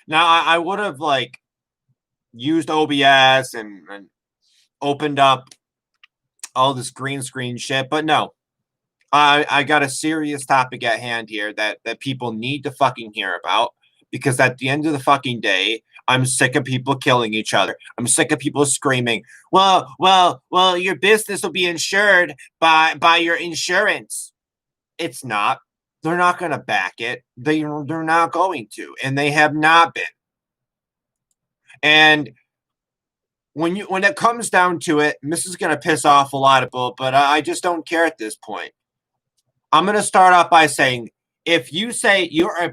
Now I would have like used OBS and opened up all this green screen shit, but no. I got a serious topic at hand here that people need to fucking hear about because at the end of the fucking day, I'm sick of people killing each other. I'm sick of people screaming, well, your business will be insured by your insurance. It's not. They're not going to back it. They're not going to, and they have not been. And when it comes down to it, and this is going to piss off a lot of people, but I just don't care at this point. I'm going to start off by saying, if you say you're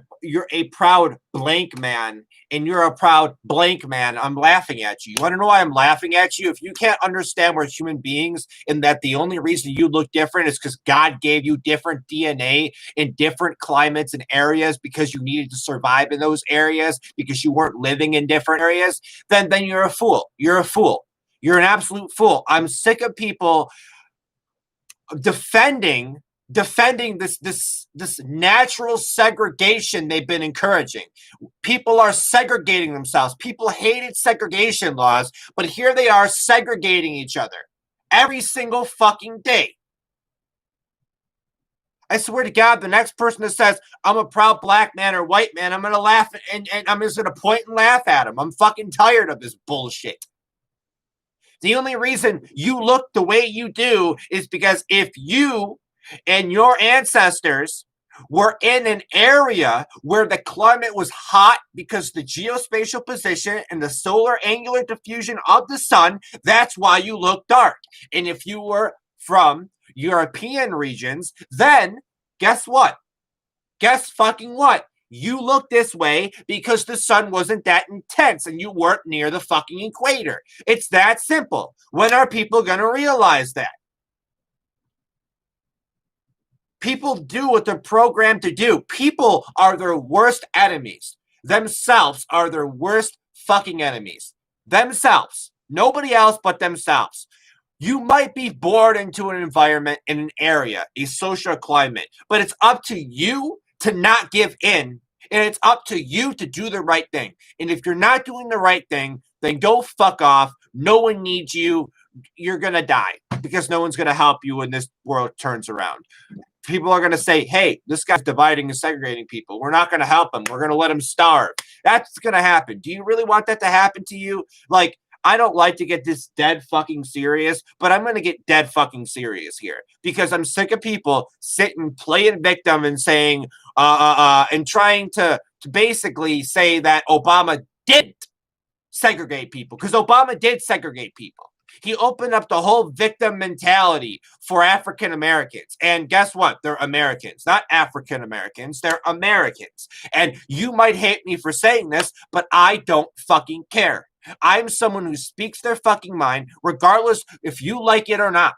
a proud blank man and you're a proud blank man, I'm laughing at you. You want to know why I'm laughing at you? If you can't understand we're human beings and that the only reason you look different is because God gave you different DNA in different climates and areas because you needed to survive in those areas because you weren't living in different areas, then you're a fool. You're a fool. You're an absolute fool. I'm sick of people defending this natural segregation they've been encouraging. People are segregating themselves. People hated segregation laws, but here they are segregating each other every single fucking day. I swear to God, the next person that says, I'm a proud black man or white man, I'm going to laugh and I'm just going to point and laugh at him. I'm fucking tired of this bullshit. The only reason you look the way you do is because if you and your ancestors were in an area where the climate was hot because the geospatial position and the solar angular diffusion of the sun, that's why you look dark. And if you were from European regions, then guess what? Guess fucking what? You look this way because the sun wasn't that intense and you weren't near the fucking equator. It's that simple. When are people going to realize that? People do what they're programmed to do. People are their worst enemies. Themselves are their worst fucking enemies. Themselves. Nobody else but themselves. You might be bored into an environment in an area, a social climate, but it's up to you to not give in, and it's up to you to do the right thing. And if you're not doing the right thing, then go fuck off. No one needs you. You're going to die because no one's going to help you when this world turns around. People are going to say, hey, this guy's dividing and segregating people. We're not going to help him. We're going to let him starve. That's going to happen. Do you really want that to happen to you? Like, I don't like to get this dead fucking serious, but I'm going to get dead fucking serious here because I'm sick of people sitting, playing victim and saying, and trying to basically say that Obama didn't segregate people because Obama did segregate people. He opened up the whole victim mentality for African Americans. And guess what? They're Americans, not African Americans. They're Americans. And you might hate me for saying this, but I don't fucking care. I'm someone who speaks their fucking mind, regardless if you like it or not.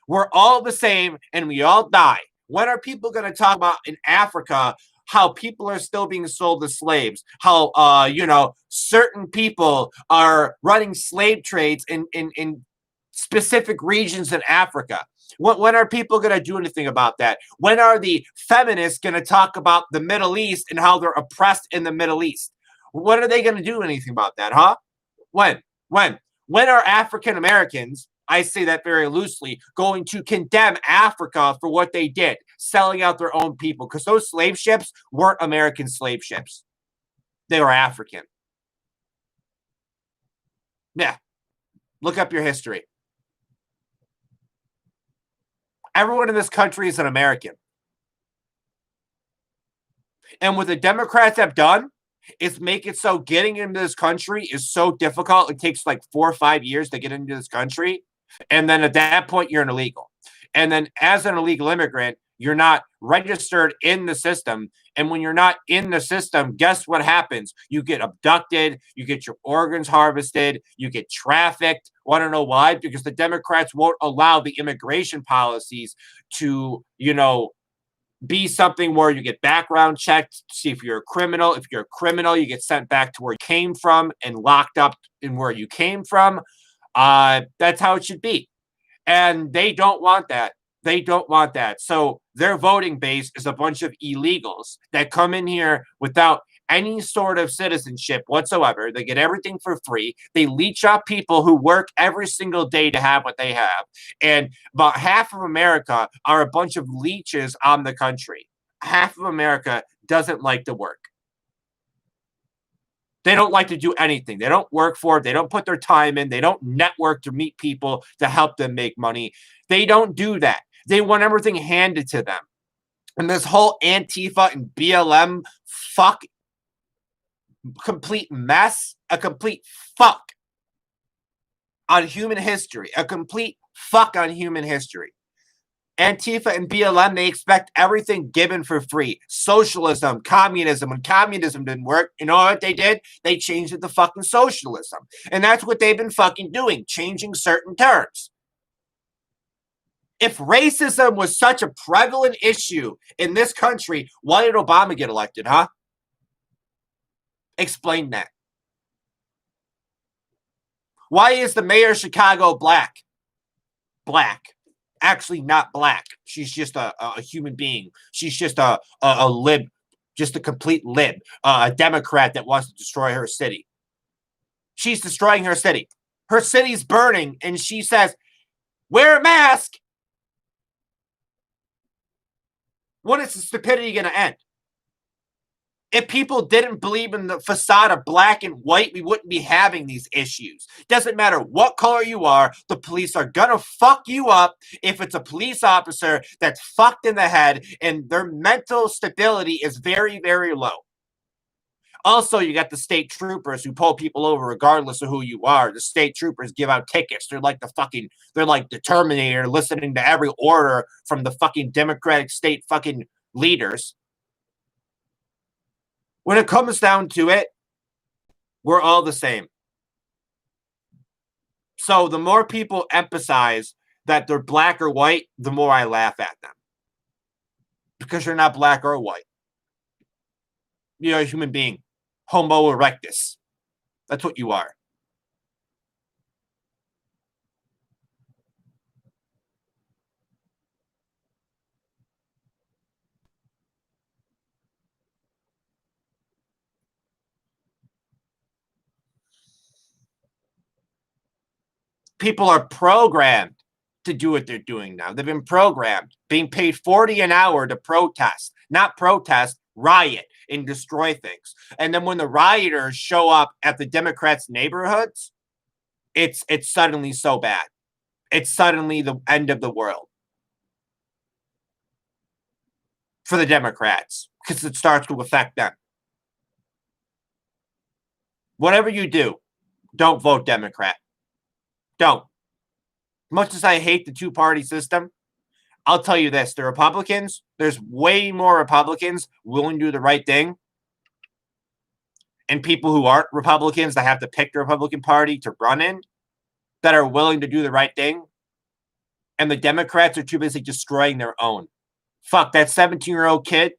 We're all the same and we all die. When are people going to talk about in Africa how people are still being sold as slaves, how certain people are running slave trades in specific regions in Africa? When are people going to do anything about that? When are the feminists going to talk about the Middle East and how they're oppressed in the Middle East? When are they going to do anything about that, huh? When are African Americans, I say that very loosely, going to condemn Africa for what they did, selling out their own people? Because those slave ships weren't American slave ships. They were African. Yeah. Look up your history. Everyone in this country is an American. And what the Democrats have done is make it so getting into this country is so difficult. It takes like 4 or 5 years to get into this country. And then at that point, you're an illegal. And then as an illegal immigrant, you're not registered in the system. And when you're not in the system, guess what happens? You get abducted, you get your organs harvested, you get trafficked. Want to know why? Because the Democrats won't allow the immigration policies to, be something where you get background checked, see if you're a criminal. If you're a criminal, you get sent back to where you came from and locked up in where you came from. That's how it should be. And they don't want that. They don't want that. So their voting base is a bunch of illegals that come in here without any sort of citizenship whatsoever. They get everything for free. They leech off people who work every single day to have what they have. And about half of America are a bunch of leeches on the country. Half of America doesn't like to work. They don't like to do anything. They don't work for it. They don't put their time in. They don't network to meet people to help them make money. They don't do that. They want everything handed to them. And this whole Antifa and BLM fuck, complete mess, a complete fuck on human history, a complete fuck on human history. Antifa and BLM, they expect everything given for free. Socialism, communism. When communism didn't work, you know what they did? They changed it to fucking socialism. And that's what they've been fucking doing, changing certain terms. If racism was such a prevalent issue in this country, why did Obama get elected, huh? Explain that. Why is the mayor of Chicago black? Black. Actually not black. She's just a human being. She's just a lib, just a complete lib, a Democrat that wants to destroy her city. She's destroying her city. Her city's burning, and she says, wear a mask. When is the stupidity going to end? If people didn't believe in the facade of black and white, we wouldn't be having these issues. Doesn't matter what color you are, the police are gonna fuck you up if it's a police officer that's fucked in the head and their mental stability is very, very low. Also, you got the state troopers who pull people over regardless of who you are. The state troopers give out tickets. They're like the Terminator, listening to every order from the fucking Democratic state fucking leaders. When it comes down to it, we're all the same. So the more people emphasize that they're black or white, the more I laugh at them. Because you're not black or white. You're a human being. Homo erectus. That's what you are. People are programmed to do what they're doing now. They've been programmed, being paid $40 an hour to protest, not protest, riot and destroy things. And then when the rioters show up at the Democrats' neighborhoods, it's suddenly so bad. It's suddenly the end of the world for the Democrats because it starts to affect them. Whatever you do, don't vote Democrat. Don't. Much as I hate the two-party system, I'll tell you this. The Republicans, there's way more Republicans willing to do the right thing and people who aren't Republicans that have to pick the Republican Party to run in that are willing to do the right thing. And the Democrats are too busy destroying their own. Fuck, that 17-year-old kid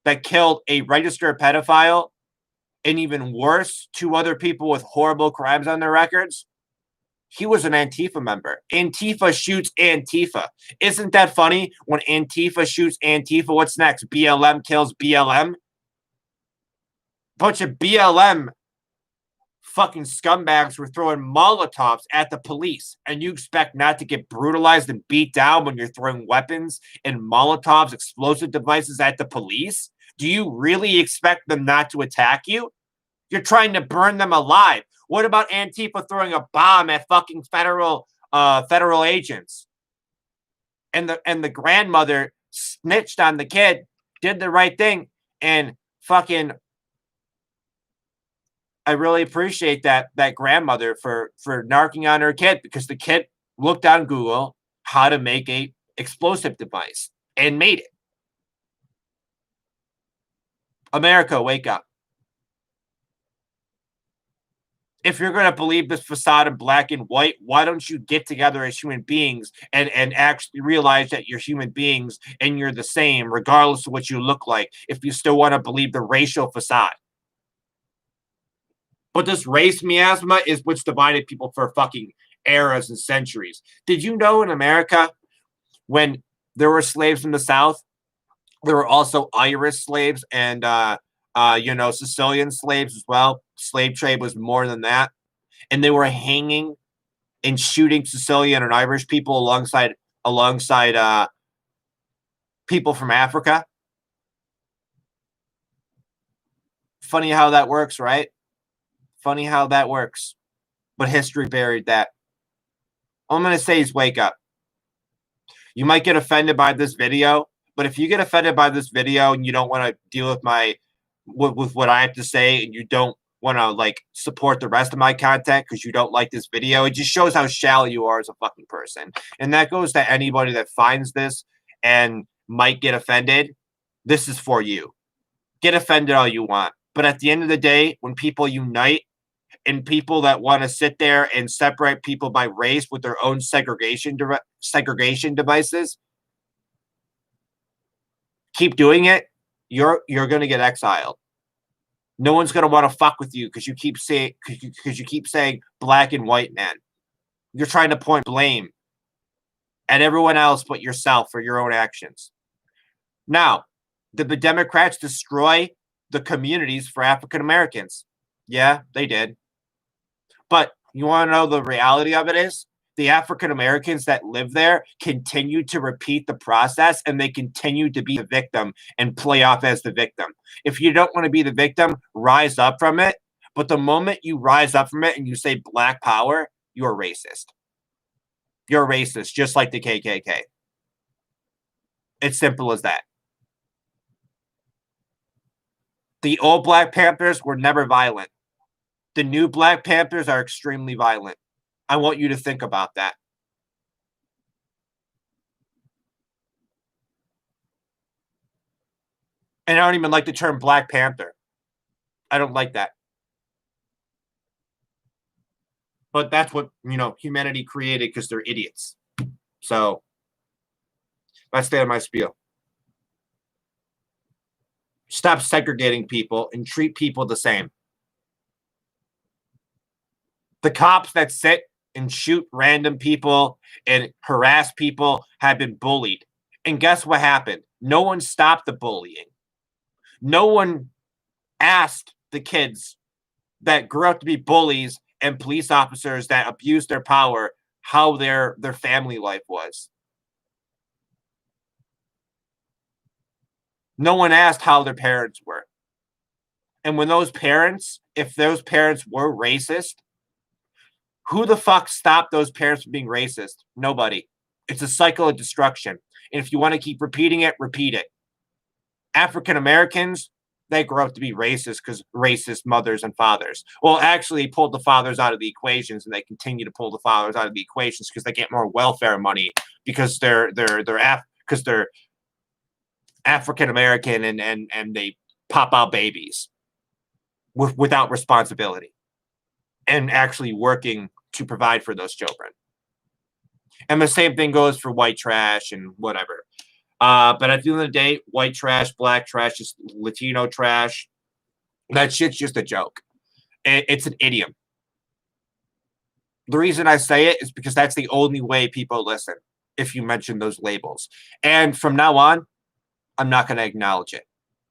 that killed a registered pedophile and even worse, 2 other people with horrible crimes on their records. He was an Antifa member. Antifa shoots Antifa. Isn't that funny? When Antifa shoots Antifa, what's next? BLM kills BLM? Bunch of BLM fucking scumbags were throwing Molotovs at the police. And you expect not to get brutalized and beat down when you're throwing weapons and Molotovs, explosive devices at the police? Do you really expect them not to attack you? You're trying to burn them alive. What about Antifa throwing a bomb at fucking federal agents? And the grandmother snitched on the kid, did the right thing, and fucking I really appreciate that grandmother for narking on her kid because the kid looked on Google how to make a explosive device and made it. America, wake up. If you're going to believe this facade of black and white, why don't you get together as human beings and actually realize that you're human beings and you're the same regardless of what you look like if you still want to believe the racial facade? But this race miasma is what's divided people for fucking eras and centuries. Did you know in America, when there were slaves in the South, there were also Irish slaves and Sicilian slaves as well. Slave trade was more than that. And they were hanging and shooting Sicilian and Irish people alongside people from Africa. Funny how that works, right? Funny how that works. But history buried that. All I'm going to say is wake up. You might get offended by this video, but if you get offended by this video and you don't want to deal with what I have to say, and you don't want to support the rest of my content because you don't like this video, it just shows how shallow you are as a fucking person. And that goes to anybody that finds this and might get offended. This is for you. Get offended all you want. But at the end of the day, when people unite and people that want to sit there and separate people by race with their own segregation devices keep doing it, you're going to get exiled. No one's going to want to fuck with you because you keep saying black and white man. You're trying to point blame at everyone else but yourself for your own actions. Now, did the Democrats destroy the communities for African Americans? Yeah, they did. But you want to know the reality of it is? The African Americans that live there continue to repeat the process, and they continue to be the victim and play off as the victim. If you don't want to be the victim, rise up from it. But the moment you rise up from it and you say black power, you're racist. You're racist, just like the KKK. It's simple as that. The old Black Panthers were never violent. The new Black Panthers are extremely violent. I want you to think about that. And I don't even like the term Black Panther. I don't like that. But that's what, humanity created because they're idiots. So, that's the end of my spiel. Stop segregating people and treat people the same. The cops that sit and shoot random people and harass people have been bullied. And guess what happened? No one stopped the bullying. No one asked the kids that grew up to be bullies and police officers that abused their power how their family life was. No one asked how their parents were. And when if those parents were racist, who the fuck stopped those parents from being racist? Nobody. It's a cycle of destruction. And if you want to keep repeating it, repeat it. African Americans, they grow up to be racist because racist mothers and fathers. Well, actually, pulled the fathers out of the equations, and they continue to pull the fathers out of the equations because they get more welfare money because they're African American and they pop out babies without responsibility and actually working to provide for those children. And the same thing goes for white trash and whatever. But at the end of the day, white trash, black trash, just Latino trash, that shit's just a joke. It's an idiom. The reason I say it is because that's the only way people listen if you mention those labels. And from now on, I'm not going to acknowledge it.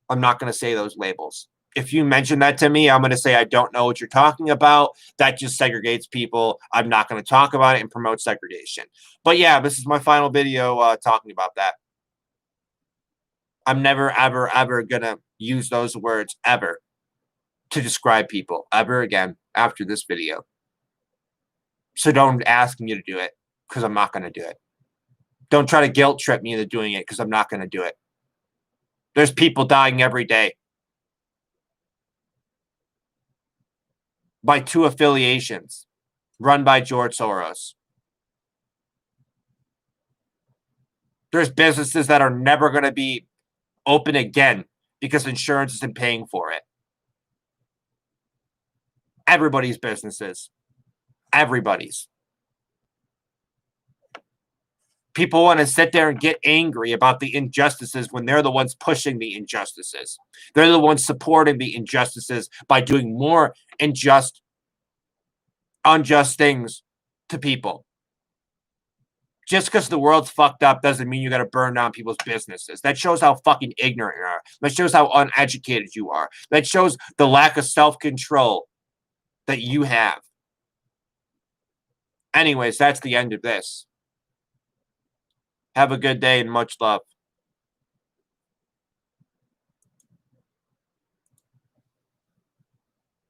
I'm not going to say those labels. If you mention that to me, I'm going to say I don't know what you're talking about. That just segregates people. I'm not going to talk about it and promote segregation. But yeah, this is my final video talking about that. I'm never, ever, ever going to use those words ever to describe people ever again after this video. So don't ask me to do it because I'm not going to do it. Don't try to guilt trip me into doing it because I'm not going to do it. There's people dying every day by two affiliations run by George Soros. There's businesses that are never going to be open again because insurance isn't paying for it. Everybody's businesses. Everybody's. People want to sit there and get angry about the injustices when they're the ones pushing the injustices. They're the ones supporting the injustices by doing more unjust things to people. Just because the world's fucked up doesn't mean you got to burn down people's businesses. That shows how fucking ignorant you are. That shows how uneducated you are. That shows the lack of self-control that you have. Anyways, that's the end of this. Have a good day and much love.